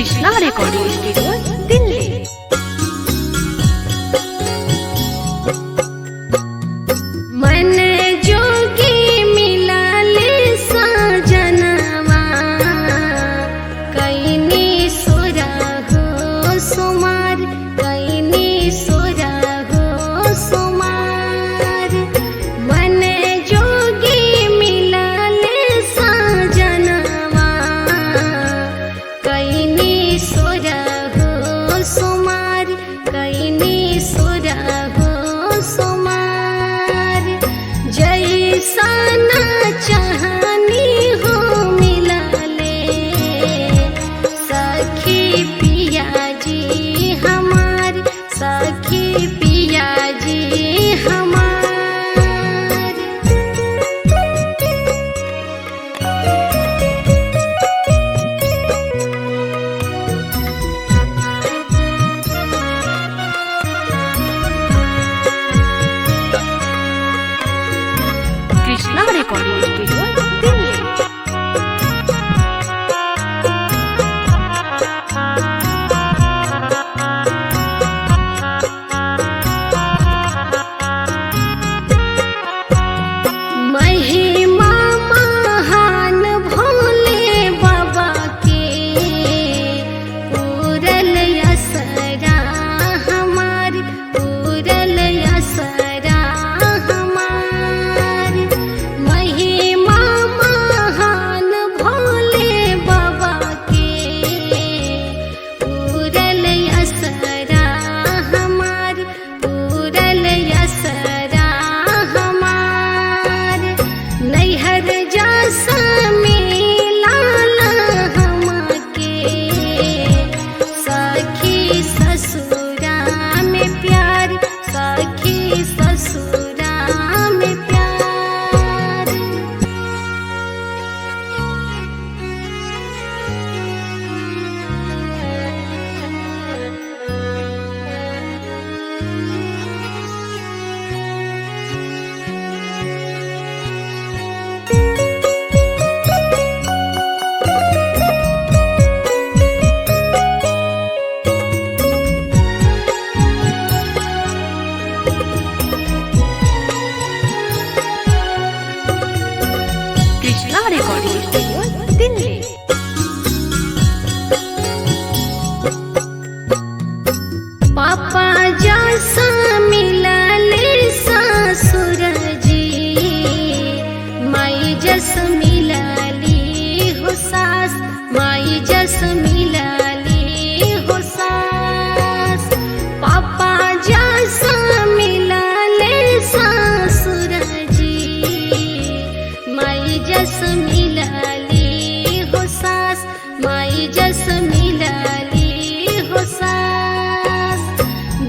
Krishna recording studio Delhi. मन जोगी मिला ले सजनवा, कईनी सोरा हो सुमार, कईनी सोरा हो सुमार। मन जोगी मिला ले सजनवा, कईनी सोरा हो सुमार, कईनी सोरा हो सुमार। जैसा ना चाहनी हो मिला ले सखी पिया जी हमार, सखी पिया जी हमार। Krishna recording studio Delhi. महिमा महान भोले बाबा के पूरल असरा हमार, पूरल असरा हमार। महिमा महान भोले बाबा के पूरल असरा हमार, पूरल असरा हमार। नैहर जैसा मिलाल हमके सखी ससुरा में प्यार, सखी ससुरा में प्यार। Krishna recording studio Delhi. पापा जैसा मिला ले ससुर जी, माई जस मिला ली हो सास, माई जस मिला ली हो सास। पापा जैसा मिला ले ससुर जी, माई जस मिला ली हो सास, माई जस मिला ली हो सास।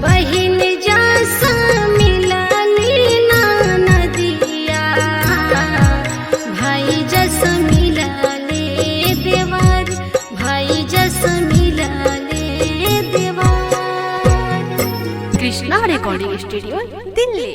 बहिन जैसा मिला ली ननदिया, भाई जस मिला ले देवर, भाई जस मिला ले देवर। Krishna recording studio Delhi.